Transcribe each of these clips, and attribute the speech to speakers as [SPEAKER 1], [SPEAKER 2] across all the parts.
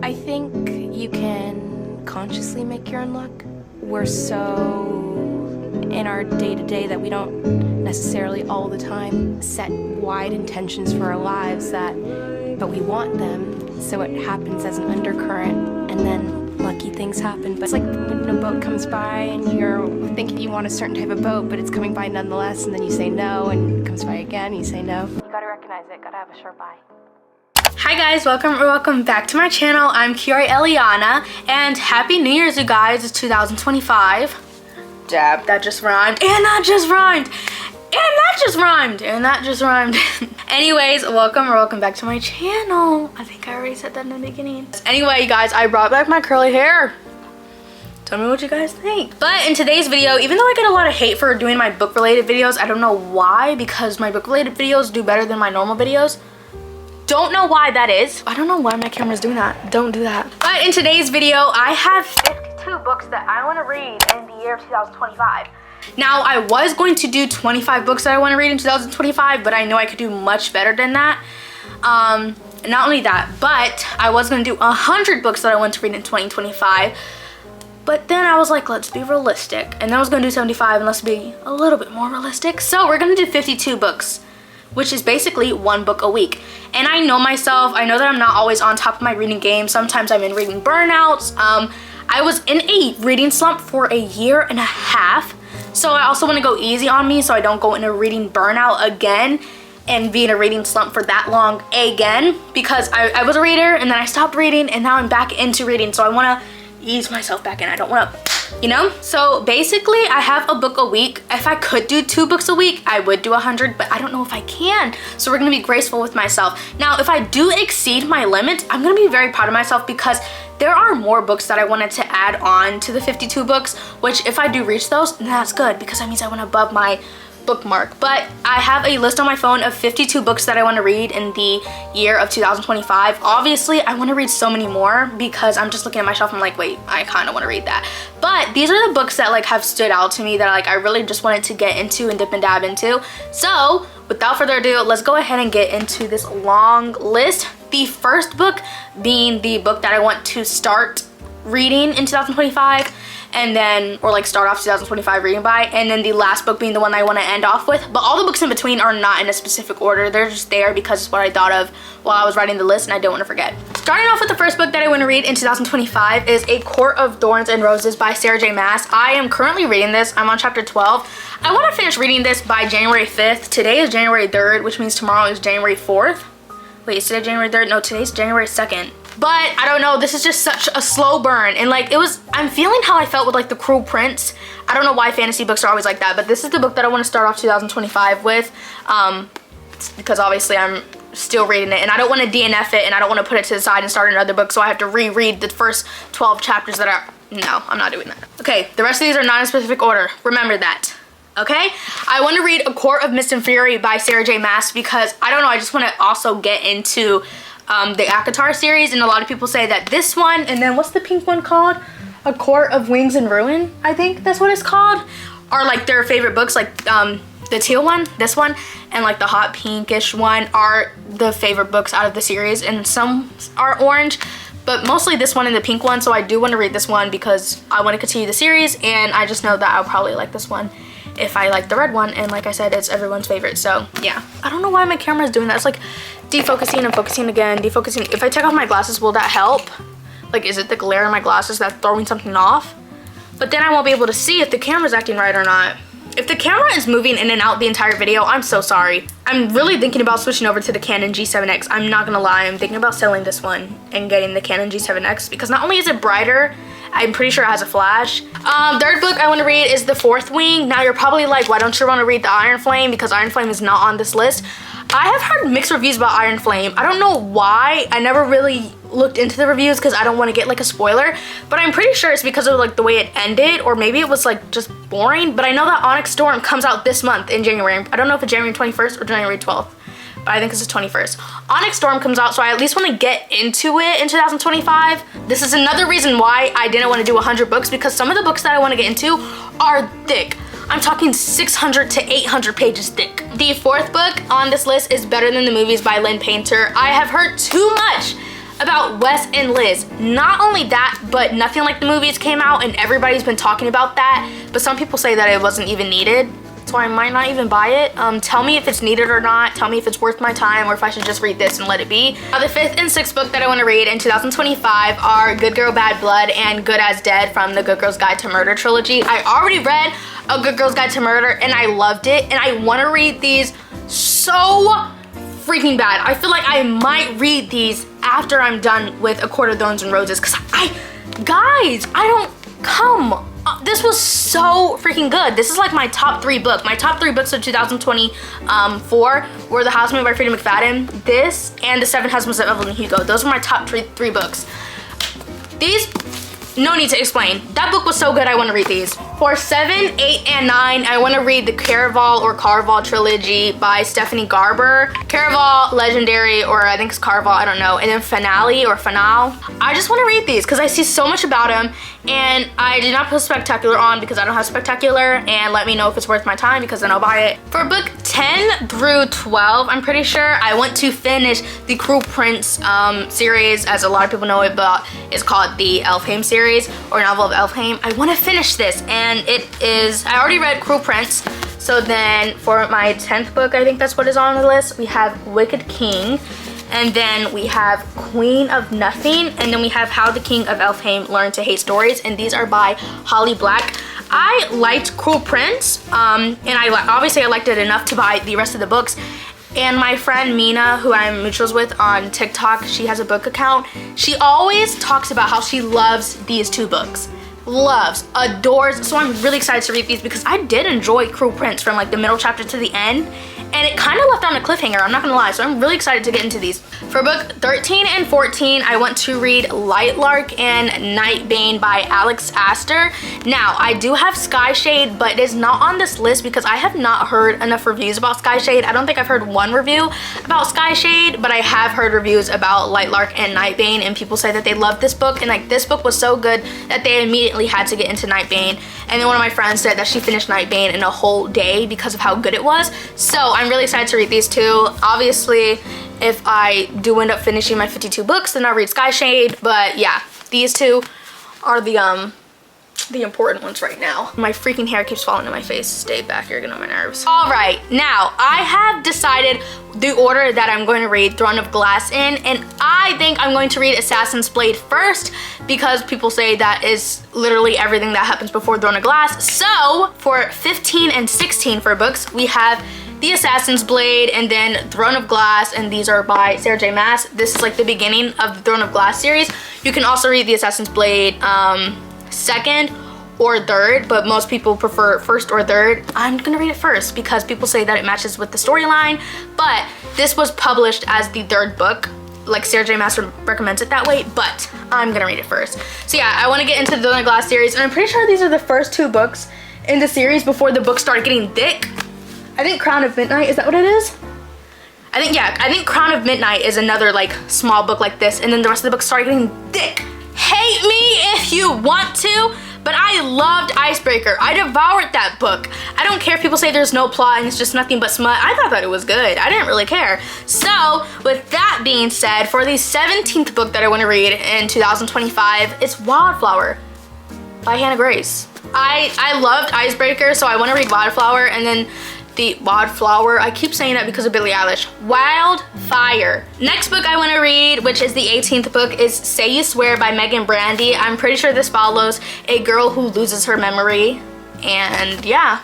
[SPEAKER 1] I think you can consciously make your own luck. We're so in our day-to-day that we don't necessarily all the time set wide intentions for our lives but we want them, so it happens as an undercurrent, and then lucky things happen. But it's like when a boat comes by and you're thinking you want a certain type of boat, but it's coming by nonetheless, and then you say no, and it comes by again, and you say no. You gotta recognize it, gotta have a sure buy.
[SPEAKER 2] Hi guys, welcome back to my channel. I'm Keyoríe Eliaña, and Happy New Year's, you guys. It's 2025. Dab, that just rhymed, and that just rhymed, and that just rhymed, and that just rhymed. Anyways, welcome back to my channel. I think I already said that in the beginning. Anyway, you guys, I brought back my curly hair. Tell me what you guys think. But in today's video, even though I get a lot of hate for doing my book related videos, I don't know why, because my book related videos do better than my normal videos. Don't know why that is. I don't know why my camera's doing that. Don't do that. But in today's video, I have 52 books that I want to read in the year of 2025. Now, I was going to do 25 books that I want to read in 2025, but I know I could do much better than that. Not only that, but I was going to do 100 books that I want to read in 2025. But then I was like, let's be realistic. And then I was going to do 75, and let's be a little bit more realistic. So we're going to do 52 books, which is basically one book a week. And I know myself, I know that I'm not always on top of my reading game. Sometimes I'm in reading burnouts. I was in a reading slump for a year and a half. So I also want to go easy on me so I don't go into a reading burnout again and be in a reading slump for that long again. Because I was a reader and then I stopped reading and now I'm back into reading. So I want to ease myself back in. I don't want to, you know? So basically I have a book a week. If I could do 2 books a week, I would do 100, but I don't know if I can. So we're gonna be graceful with myself. Now, if I do exceed my limit, I'm gonna be very proud of myself because there are more books that I wanted to add on to the 52 books, which if I do reach those, then that's good because that means I went above my bookmark. But I have a list on my phone of 52 books that I want to read in the year of 2025. Obviously, I want to read so many more because I'm just looking at my shelf and I'm like, wait, I kind of want to read that. But these are the books that like have stood out to me that like I really just wanted to get into and dip and dab into. So without further ado, let's go ahead and get into this long list. The first book being the book that I want to start reading in 2025, and then, or like start off 2025 reading by, and then the last book being the one I want to end off with. But all the books in between are not in a specific order. They're just there because it's what I thought of while I was writing the list and I don't want to forget. Starting off with the first book that I want to read in 2025 is A Court of Thorns and Roses by Sarah J Maas. I am currently reading this. I'm on chapter 12. I want to finish reading this by January 5th. Today is January 3rd, which means tomorrow is January 4th. Wait, is today January 3rd? No, today's January 2nd. But I don't know, this is just such a slow burn. And like I'm feeling how I felt with like The Cruel Prince. I don't know why fantasy books are always like that, but this is the book that I want to start off 2025 with. Because obviously I'm still reading it and I don't want to DNF it and I don't want to put it to the side and start another book. So I have to reread the first 12 chapters that are, no, I'm not doing that. Okay, the rest of these are not in specific order. Remember that. Okay, I want to read A Court of Mist and Fury by Sarah J Maas because I don't know, I just want to also get into the Acotar series, and a lot of people say that this one, and then what's the pink one called? A Court of Wings and Ruin, I think that's what it's called, are like their favorite books. Like the teal one, this one, and like the hot pinkish one are the favorite books out of the series, and some are orange, but mostly this one and the pink one. So I do want to read this one because I want to continue the series, and I just know that I'll probably like this one if I like the red one, and like I said, it's everyone's favorite. So yeah, I don't know why my camera is doing that. It's like defocusing and focusing again, defocusing. If I take off my glasses, will that help? Like, is it the glare in my glasses that's throwing something off? But then I won't be able to see if the camera's acting right or not. If the camera is moving in and out the entire video, I'm so sorry. I'm really thinking about switching over to the Canon G7X. I'm not gonna lie, I'm thinking about selling this one and getting the Canon G7X because not only is it brighter, I'm pretty sure it has a flash. Third book I want to read is The Fourth Wing. Now you're probably like, why don't you want to read The Iron Flame? Because Iron Flame is not on this list. I have heard mixed reviews about Iron Flame. I don't know why. I never really looked into the reviews because I don't want to get like a spoiler, but I'm pretty sure it's because of like the way it ended, or maybe it was like just boring. But I know that Onyx Storm comes out this month in January. I don't know if it's January 21st or January 12th. But I think it's the 21st. Onyx Storm comes out, so I at least want to get into it in 2025. This is another reason why I didn't want to do 100 books, because some of the books that I want to get into are thick. I'm talking 600 to 800 pages thick. The fourth book on this list is Better Than the Movies by Lynn Painter. I have heard too much about Wes and Liz. Not only that, but Nothing Like the Movies came out and everybody's been talking about that, but some people say that it wasn't even needed, so I might not even buy it. Tell me if it's needed or not. Tell me if it's worth my time or if I should just read this and let it be. Now, the 5th and 6th book that I want to read in 2025 are Good Girl, Bad Blood and Good as Dead from the Good Girl's Guide to Murder trilogy. I already read A Good Girl's Guide to Murder and I loved it, and I want to read these so freaking bad. I feel like I might read these after I'm done with A Court of Thorns and Roses, because this was so freaking good. This is like my top 3 book. My top 3 books of 2024 were The Housemaid by Freida McFadden, this, and The Seven Husbands of Evelyn Hugo. Those were my top three books. These, no need to explain. That book was so good, I want to read these. For 7, 8, and 9, I want to read the Caraval or Carval trilogy by Stephanie Garber. Caraval, Legendary, or I think it's Carval, I don't know. And then Finale or Finale. I just want to read these because I see so much about them, and I did not put Spectacular on because I don't have Spectacular, and let me know if it's worth my time because then I'll buy it. For book 10 through 12, I'm pretty sure, I want to finish the Cruel Prince series, as a lot of people know it, but it's called the Elfhame series or Novel of Elfhame. I want to finish this, and it is, I already read Cruel Prince. So then for my 10th book, I think that's what is on the list, we have Wicked King, and then we have Queen of Nothing, and then we have How the King of Elfhame Learned to Hate Stories, and these are by Holly Black. I liked Cruel Prince, and obviously I liked it enough to buy the rest of the books. And my friend Mina, who I'm mutuals with on TikTok, she has a book account. She always talks about how she loves these 2 books. Loves, adores, so I'm really excited to read these because I did enjoy Cruel Prince from like the middle chapter to the end, and it kind of left on a cliffhanger, I'm not gonna lie, so I'm really excited to get into these. For book 13 and 14, I want to read Lightlark and Nightbane by Alex Astor. Now, I do have Skyshade, but it is not on this list because I have not heard enough reviews about Skyshade. I don't think I've heard one review about Skyshade, but I have heard reviews about Lightlark and Nightbane, and people say that they love this book, and like this book was so good that they immediately had to get into Nightbane. And then one of my friends said that she finished Nightbane in a whole day because of how good it was. So I'm really excited to read these 2. Obviously, if I do end up finishing my 52 books, then I'll read Skyshade. But yeah, these 2 are the important ones right now. My freaking hair keeps falling in my face. Stay back, you're getting on my nerves. All right, now I have decided the order that I'm going to read Throne of Glass in, and I think I'm going to read Assassin's Blade first because people say that is literally everything that happens before Throne of Glass. So for 15 and 16 for books, we have The Assassin's Blade and then Throne of Glass, and these are by Sarah J Maas. This is like the beginning of the Throne of Glass series. You can also read The Assassin's Blade 2nd or 3rd, but most people prefer 1st or 3rd. I'm gonna read it first because people say that it matches with the storyline, but this was published as the 3rd book. Like Sarah J Maas recommends it that way, but I'm gonna read it first. So yeah, I wanna get into the Throne of Glass series, and I'm pretty sure these are the first 2 books in the series before the books started getting thick. I think Crown of Midnight, is that what it is? I think Crown of Midnight is another like small book like this, and then the rest of the books started getting thick. Hate me if you want to, but I loved Icebreaker. I devoured that book. I don't care if people say there's no plot and it's just nothing but smut. I thought that it was good. I didn't really care. So with that being said, for the 17th book that I want to read in 2025, it's Wildflower by Hannah Grace. I loved Icebreaker, so I want to read Wildflower, and then the Wildflower, I keep saying that because of Billie Eilish. Wildfire. Next book I want to read, which is the 18th book, is Say You Swear by Megan Brandy. I'm pretty sure this follows a girl who loses her memory, and yeah,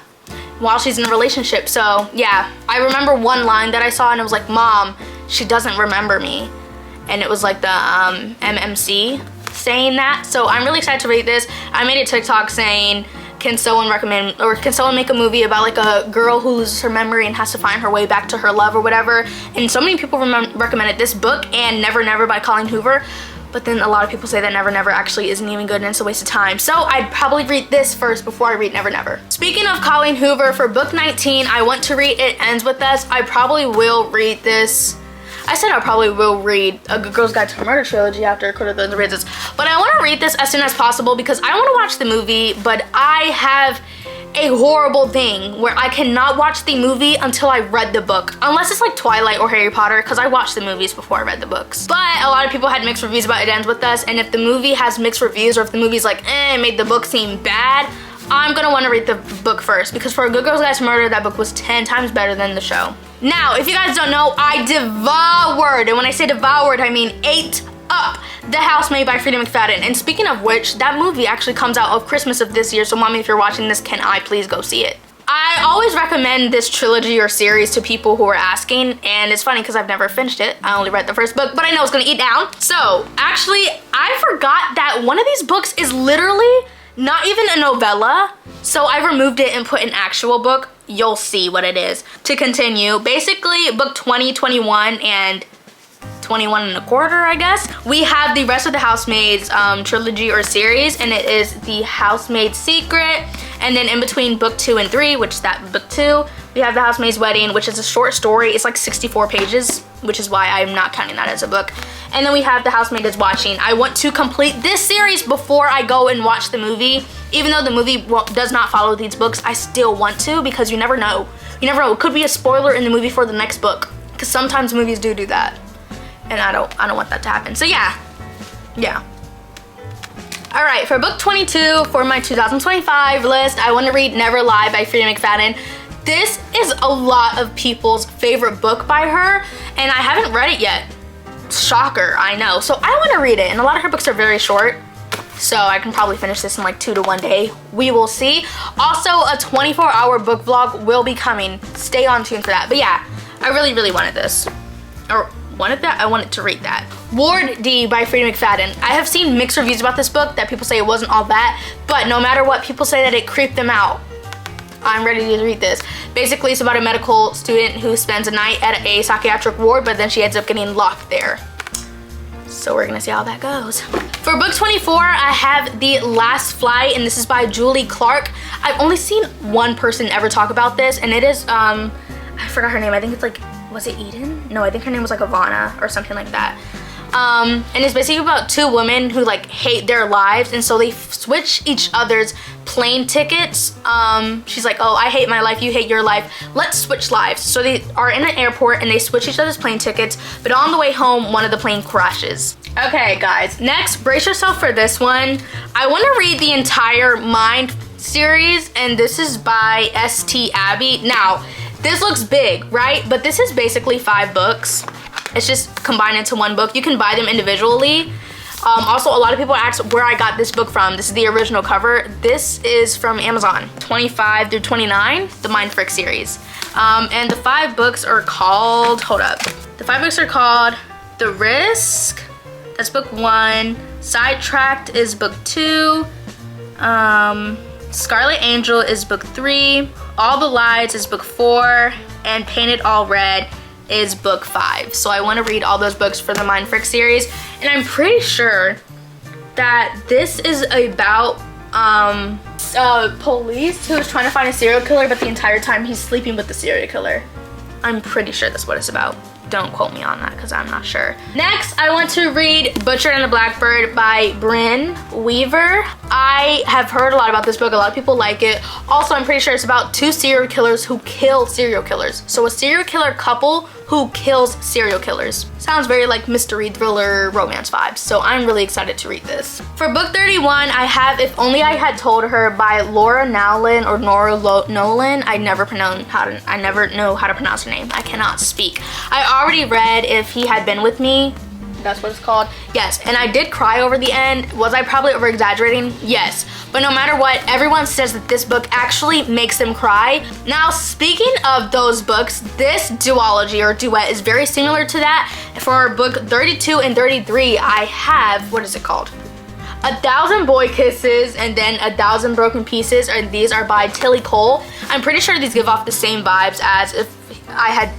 [SPEAKER 2] while she's in a relationship. So yeah, I remember one line that I saw and it was like, Mom, she doesn't remember me. And it was like the MMC saying that. So I'm really excited to read this. I made a TikTok saying, can someone recommend, or can someone make a movie about like a girl who loses her memory and has to find her way back to her love or whatever. And so many people recommended this book and Never Never by Colleen Hoover. But then a lot of people say that Never Never actually isn't even good and it's a waste of time. So I'd probably read this first before I read Never Never. Speaking of Colleen Hoover, for book 19, I want to read It Ends With Us. I probably will read this. I said I probably will read A Good Girl's Guide to Murder trilogy after Court of Thorns and Roses, but I want to read this as soon as possible because I want to watch the movie, but I have a horrible thing where I cannot watch the movie until I read the book. Unless it's like Twilight or Harry Potter, because I watched the movies before I read the books. But a lot of people had mixed reviews about It Ends With Us, and if the movie has mixed reviews or if the movie's like, made the book seem bad, I'm gonna wanna read the book first, because for A Good Girls Guide to Murder, that book was 10 times better than the show. Now, if you guys don't know, I devoured, and when I say devoured, I mean ate up The Housemaid by Freida McFadden. And speaking of which, that movie actually comes out of Christmas of this year, so mommy, if you're watching this, can I please go see it? I always recommend this trilogy or series to people who are asking, and it's funny because I've never finished it. I only read the first book, but I know it's gonna eat down. So actually, I forgot that one of these books is literally not even a novella, so I removed it and put an actual book. You'll see what it is. To continue, basically book 20, 21, and 21 and a quarter, I guess. We have the rest of the Housemaids trilogy or series, and it is The Housemaid's Secret. And then in between book 2 and 3, which is that book 2, we have The Housemaid's Wedding, which is a short story. It's like 64 pages, which is why I'm not counting that as a book. And then we have The Housemaid Is Watching. I want to complete this series before I go and watch the movie. Even though the movie does not follow these books, I still want to, because you never know. You never know, it could be a spoiler in the movie for the next book, because sometimes movies do that. And I don't want that to happen. So yeah. All right, for book 22 for my 2025 list, I want to read Never Lie by Freida McFadden. This is a lot of people's favorite book by her, and I haven't read it yet. Shocker, I know. So I want to read it, and a lot of her books are very short, so I can probably finish this in like 2 to 1 day. We will see. Also, a 24-hour book vlog will be coming. Stay on tune for that. But yeah, I really wanted this. Or wanted that? I wanted to read that. Ward D by Freida McFadden. I have seen mixed reviews about this book, that people say it wasn't all that, but no matter what, people say that it creeped them out. I'm ready to read this. Basically, it's about a medical student who spends a night at a psychiatric ward, but then she ends up getting locked there. So we're gonna see how that goes. For book 24, I have The Last Flight, and this is by Julie Clark. I've only seen one person ever talk about this, and it is, I forgot her name. I think it's like, was it Eden? No, I think her name was like Ivana or something like that. And it's basically about 2 women who like hate their lives, and so they switch each other's plane tickets. She's like, oh, I hate my life, you hate your life, let's switch lives. So they are in an airport and they switch each other's plane tickets, but on the way home, one of the plane crashes. Okay guys, next, brace yourself for this one. I want to read the entire Mindf series, and this is by St. Abby. Now, this looks big, right? But this is basically 5 books. It's just combined into one book. You can buy them individually. Also, a lot of people ask where I got this book from. This is the original cover. This is from Amazon, 25 through 29, the Mindf series. And the 5 books are called, hold up. The 5 books are called The Risk, that's book 1. Sidetracked is book 2. Scarlet Angel is book 3. All the Lies is book 4. And Painted All Red is book 5. So I want to read all those books for the Mindf series, and I'm pretty sure that this is about police who is trying to find a serial killer, but the entire time he's sleeping with the serial killer. I'm pretty sure that's what it's about. Don't quote me on that because I'm not sure. Next, I want to read Butcher and the Blackbird by Bryn Weaver. I have heard a lot about this book. A lot of people like it. Also, I'm pretty sure it's about 2 serial killers who kill serial killers. So a serial killer couple who kills serial killers. Sounds very like mystery, thriller, romance vibes. So I'm really excited to read this. For book 31, I have If Only I Had Told Her by Laura Nowlin or Nora Nolan. I never know how to pronounce her name. I cannot speak. I already read If He Had Been With Me. That's what it's called. Yes, and I did cry over the end. Was I probably over exaggerating? Yes. But no matter what, everyone says that this book actually makes them cry. Now, speaking of those books, this duology or duet is very similar to that. For book 32 and 33, I have, what is it called? 1,000 Boy Kisses and then 1,000 Broken Pieces, and these are by Tilly Cole. I'm pretty sure these give off the same vibes as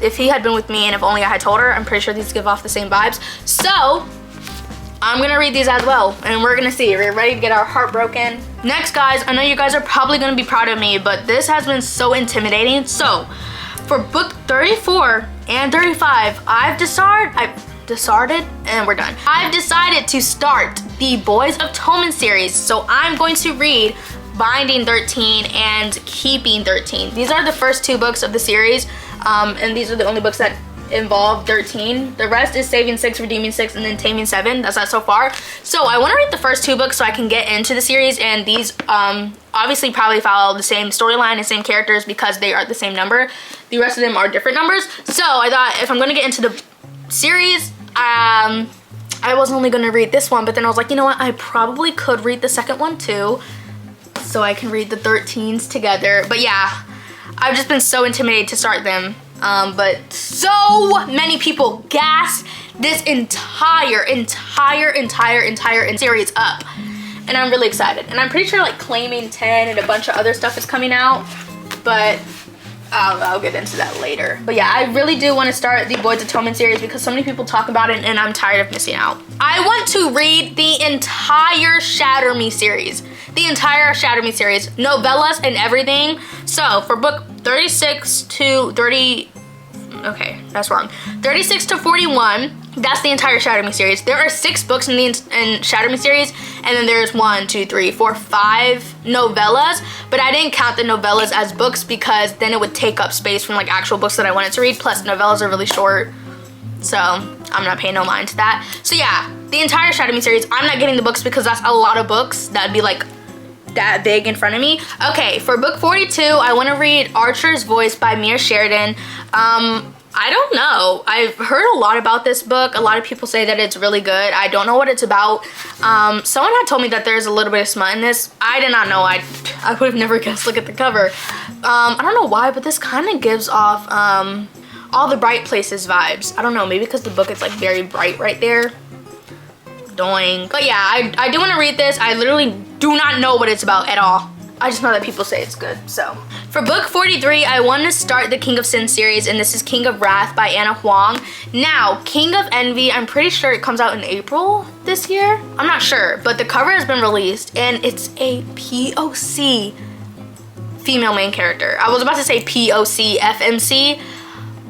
[SPEAKER 2] If He Had Been With Me and If Only I Had Told Her. I'm pretty sure these give off the same vibes. So I'm gonna read these as well, and we're gonna see. We're ready to get our heart broken. Next, guys, I know you guys are probably gonna be proud of me, but this has been so intimidating. So for book 34 and 35, I've decided, and we're done. I've decided to start the Boys of Tommen series. So I'm going to read Binding 13 and Keeping 13. These are the first 2 books of the series, and these are the only books that involve 13. The rest is Saving 6, Redeeming 6, and then Taming 7. That's that so far. So I want to read the first 2 books so I can get into the series, and these obviously probably follow the same storyline and same characters because they are the same number. The rest of them are different numbers. So I thought if I'm going to get into the series, I was only going to read this one, but then I was like, you know what, I probably could read the second one too, so I can read the 13s together. But yeah, I've just been so intimidated to start them. But so many people gassed this entire series up, and I'm really excited. And I'm pretty sure like Claiming 10 and a bunch of other stuff is coming out, but I'll get into that later. But yeah, I really do want to start the Boyd's Atonement series because so many people talk about it and I'm tired of missing out. I want to read the entire Shatter Me series. The entire Shatter Me series, novellas and everything. So for book 36 to 30, okay, that's wrong. 36 to 41, that's the entire Shatter Me series. There are 6 books in the Shatter Me series, and then there's 1, 2, 3, 4, 5 novellas, but I didn't count the novellas as books because then it would take up space from like actual books that I wanted to read, plus novellas are really short, so I'm not paying no mind to that. So yeah, the entire Shatter Me series, I'm not getting the books because that's a lot of books. That'd be like that big in front of me. Okay, for book 42, I want to read Archer's Voice by Mia Sheridan. I don't know. I've heard a lot about this book. A lot of people say that it's really good. I don't know what it's about. Someone had told me that there's a little bit of smut in this. I did not know. I would have never guessed. Look at the cover. I don't know why, but this kind of gives off All the Bright Places vibes. I don't know, maybe because the book is like very bright right there. Doing. But yeah, I do want to read this. I literally do not know what it's about at all. I just know that people say it's good, so. For book 43, I want to start the King of Sin series, and this is King of Wrath by Anna Huang. Now, King of Envy, I'm pretty sure it comes out in April this year. I'm not sure, but the cover has been released, and it's a POC female main character. I was about to say POC FMC,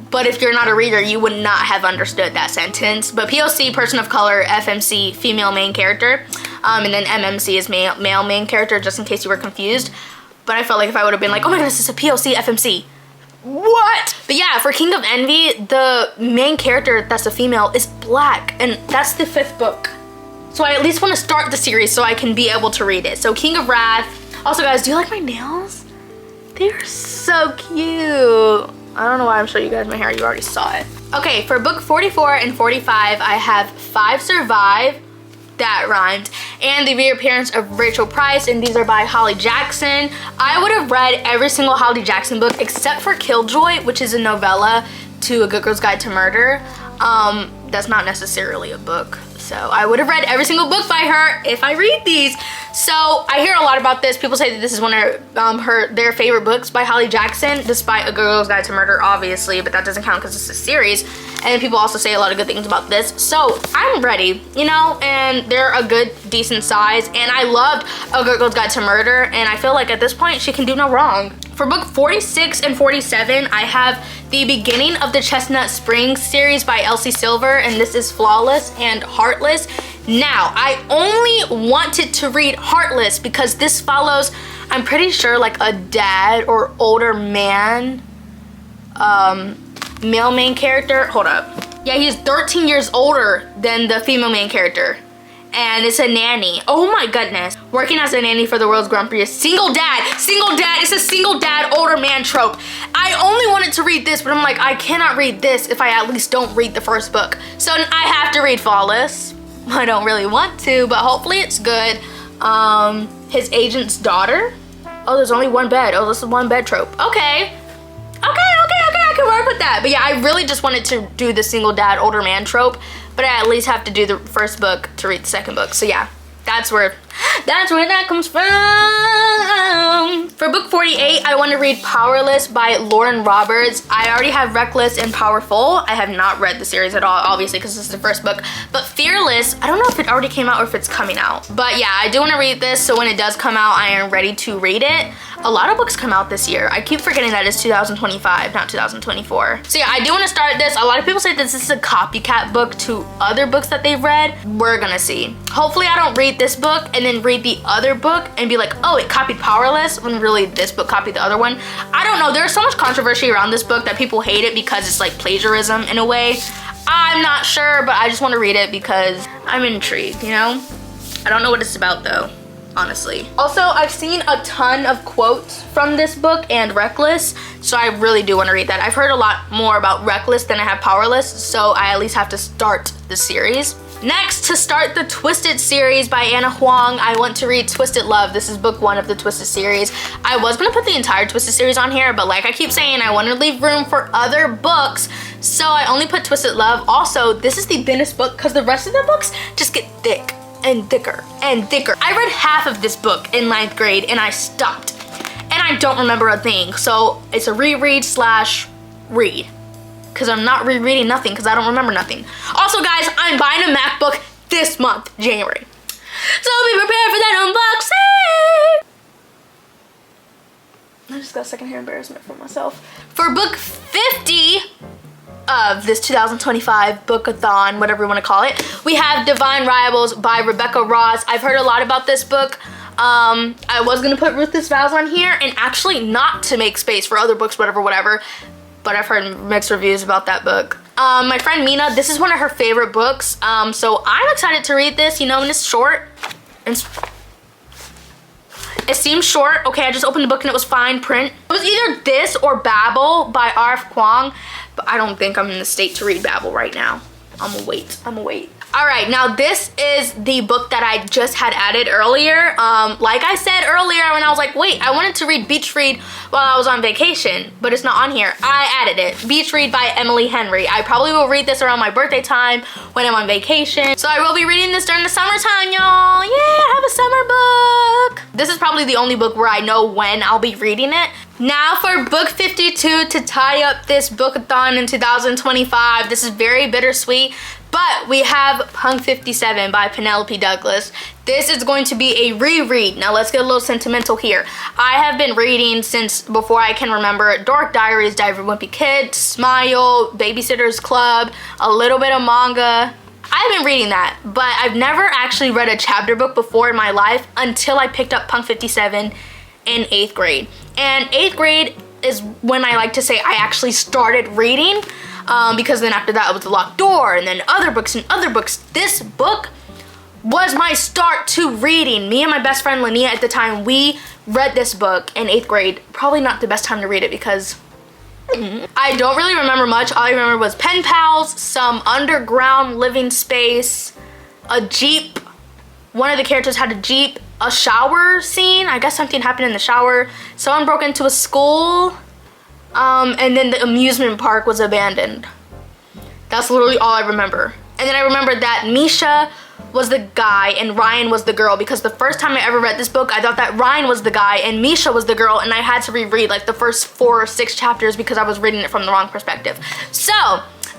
[SPEAKER 2] but if you're not a reader, you would not have understood that sentence. But POC, person of color, FMC, female main character. And then MMC is male main character, just in case you were confused. But I felt like if I would have been like, oh my goodness, it's a POC FMC. What? But yeah, for King of Envy, the main character that's a female is black, and that's the 5th book. So I at least want to start the series so I can be able to read it. So King of Wrath. Also guys, do you like my nails? They're so cute. I don't know why I'm showing you guys my hair, you already saw it. Okay, for book 44 and 45, I have 5 Survive, that rhymed, and the reappearance of Rachel Price, and these are by Holly Jackson. I would have read every single Holly Jackson book except for Killjoy, which is a novella to A Good Girl's Guide to Murder. That's not necessarily a book. So I would have read every single book by her if I read these. So I hear a lot about this. People say that this is one of their favorite books by Holly Jackson, despite A Girl's Guide to Murder, obviously, but that doesn't count because it's a series. And people also say a lot of good things about this. So I'm ready, you know, and they're a good, decent size. And I loved A Girl's Guide to Murder, and I feel like at this point she can do no wrong. For book 46 and 47, I have the Beginning of the Chestnut Springs series by Elsie Silver, and this is Flawless and Heartless. Now, I only wanted to read Heartless because this follows, I'm pretty sure, like a dad or older man, male main character. Hold up. Yeah, he's 13 years older than the female main character. And it's a nanny. Oh my goodness. Working as a nanny for the world's grumpiest single dad. It's a single dad, older man trope. I only wanted to read this, but I'm like, I cannot read this if I at least don't read the first book. So I have to read Flawless. I don't really want to, but hopefully it's good. His agent's daughter. Oh, there's only one bed. Oh, this is one bed trope. Okay. I can work with that. But yeah, I really just wanted to do the single dad, older man trope, but I at least have to do the first book to read the second book. So yeah, that's where that comes from. For book 48, I want to read Powerless by Lauren Roberts. I already have Reckless and Powerful. I have not read the series at all, obviously, because this is the first book. But Fearless, I don't know if it already came out or if it's coming out. But yeah, I do want to read this, so when it does come out, I am ready to read it. A lot of books come out this year. I keep forgetting that it's 2025, not 2024. So yeah, I do want to start this. A lot of people say this is a copycat book to other books that they've read. We're gonna see. Hopefully I don't read this book and then read the other book and be like, oh, it copied Powerless, when really this book copied the other one. I don't know, there's so much controversy around this book that people hate it because it's like plagiarism in a way. I'm not sure, but I just want to read it because I'm intrigued, you know? I don't know what it's about though, honestly. Also, I've seen a ton of quotes from this book and Reckless, so I really do want to read that. I've heard a lot more about Reckless than I have Powerless, so I at least have to start the series. Next, to start the Twisted series by Anna Huang, I want to read Twisted Love. This is book 1 of the Twisted series. I was gonna put the entire Twisted series on here, but like I keep saying, I want to leave room for other books, so I only put Twisted Love. Also, this is the thinnest book because the rest of the books just get thick and thicker and thicker. I read half of this book in 9th grade and I stopped, and I don't remember a thing, so it's a reread slash read. Because I'm not rereading nothing because I don't remember nothing. Also guys, I'm buying a MacBook this month, January. So be prepared for that unboxing. I just got secondhand embarrassment for myself. For book 50 of this 2025 bookathon, whatever you want to call it, we have Divine Rivals by Rebecca Ross. I've heard a lot about this book. I was gonna put Ruthless Vows on here and actually not to make space for other books, whatever. But I've heard mixed reviews about that book. My friend Mina, this is one of her favorite books, so I'm excited to read this, you know, and it's short. It seems short. Okay, I just opened the book and it was fine print. It was either this or Babel by R.F. Kuang, but I don't think I'm in the state to read Babel right now. I'm gonna wait. All right, now this is the book that I just had added earlier. Like I said earlier when I was like, wait, I wanted to read Beach Read while I was on vacation, but it's not on here. I added it. Beach Read by Emily Henry. I probably will read this around my birthday time when I'm on vacation. So I will be reading this during the summertime, y'all. Yeah, I have a summer book. This is probably the only book where I know when I'll be reading it. Now for book 52 to tie up this bookathon in 2025. This is very bittersweet. But we have Punk 57 by Penelope Douglas. This is going to be a reread. Now let's get a little sentimental here. I have been reading since before I can remember Dark Diaries, Diary of a Wimpy Kid, Smile, Babysitter's Club, a little bit of manga. I've been reading that, but I've never actually read a chapter book before in my life until I picked up Punk 57 in 8th grade. And 8th grade is when I like to say I actually started reading. Because then after that it was The Locked Door and then other books and other books. This book was my start to reading. Me and my best friend Linnea at the time, we read this book in 8th grade. Probably not the best time to read it because I don't really remember much. All I remember was pen pals, some underground living space, a Jeep. One of the characters had a Jeep, a shower scene. I guess something happened in the shower. Someone broke into a school. And then the amusement park was abandoned. That's literally all I remember. And then I remember that Misha was the guy and Ryan was the girl, because the first time I ever read this book, I thought that Ryan was the guy and Misha was the girl, and I had to reread like the first 4 or 6 chapters because I was reading it from the wrong perspective. So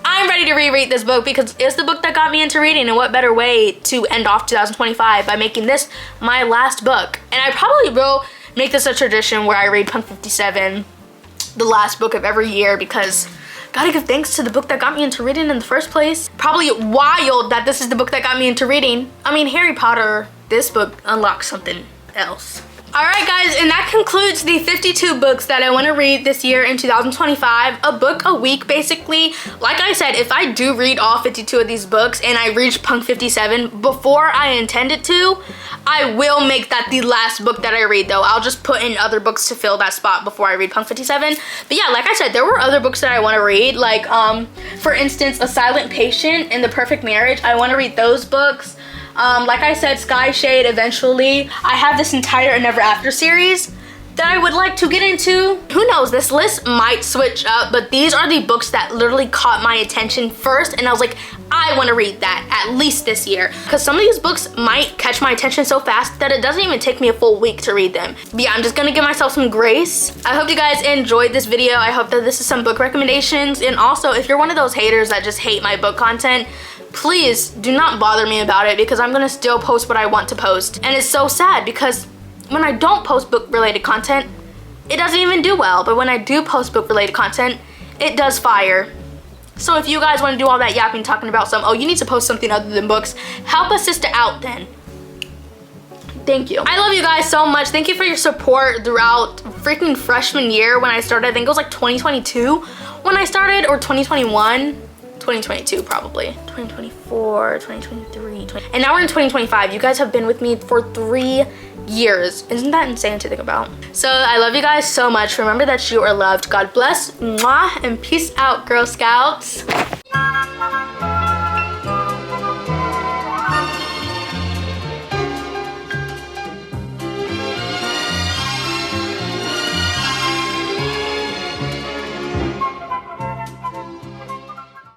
[SPEAKER 2] I'm ready to reread this book because it's the book that got me into reading, and what better way to end off 2025 by making this my last book. And I probably will make this a tradition where I read Punk 57 the last book of every year, because gotta give thanks to the book that got me into reading in the first place. Probably wild that this is the book that got me into reading. I mean, Harry Potter, this book unlocks something else. Alright guys, and that concludes the 52 books that I want to read this year in 2025. A book a week basically. Like I said, if I do read all 52 of these books and I reach Punk 57 before I intended to, I will make that the last book that I read though. I'll just put in other books to fill that spot before I read Punk 57. But yeah, like I said, there were other books that I want to read, like for instance, A Silent Patient and The Perfect Marriage. I want to read those books. Like I said, Sky Shade eventually. I have this entire And Never After series that I would like to get into. Who knows, this list might switch up, but these are the books that literally caught my attention first, and I was like, I want to read that at least this year, because some of these books might catch my attention so fast that it doesn't even take me a full week to read them. But yeah, I'm just gonna give myself some grace. I hope you guys enjoyed this video. I hope that this is some book recommendations, and also if you're one of those haters that just hate my book content, please do not bother me about it, because I'm gonna still post what I want to post. And it's so sad because when I don't post book related content, it doesn't even do well, but when I do post book related content, it does fire. So if you guys want to do all that yapping talking about oh, you need to post something other than books, help a sister out then. Thank you. I love you guys so much. Thank you for your support throughout freaking freshman year when I started. I think it was like 2022 when I started, or 2021. 2022 probably. 2024, 2023, and now we're in 2025. You guys have been with me for 3 years. Isn't that insane to think about? So I love you guys so much. Remember that you are loved. God bless. Mwah, and peace out, Girl Scouts.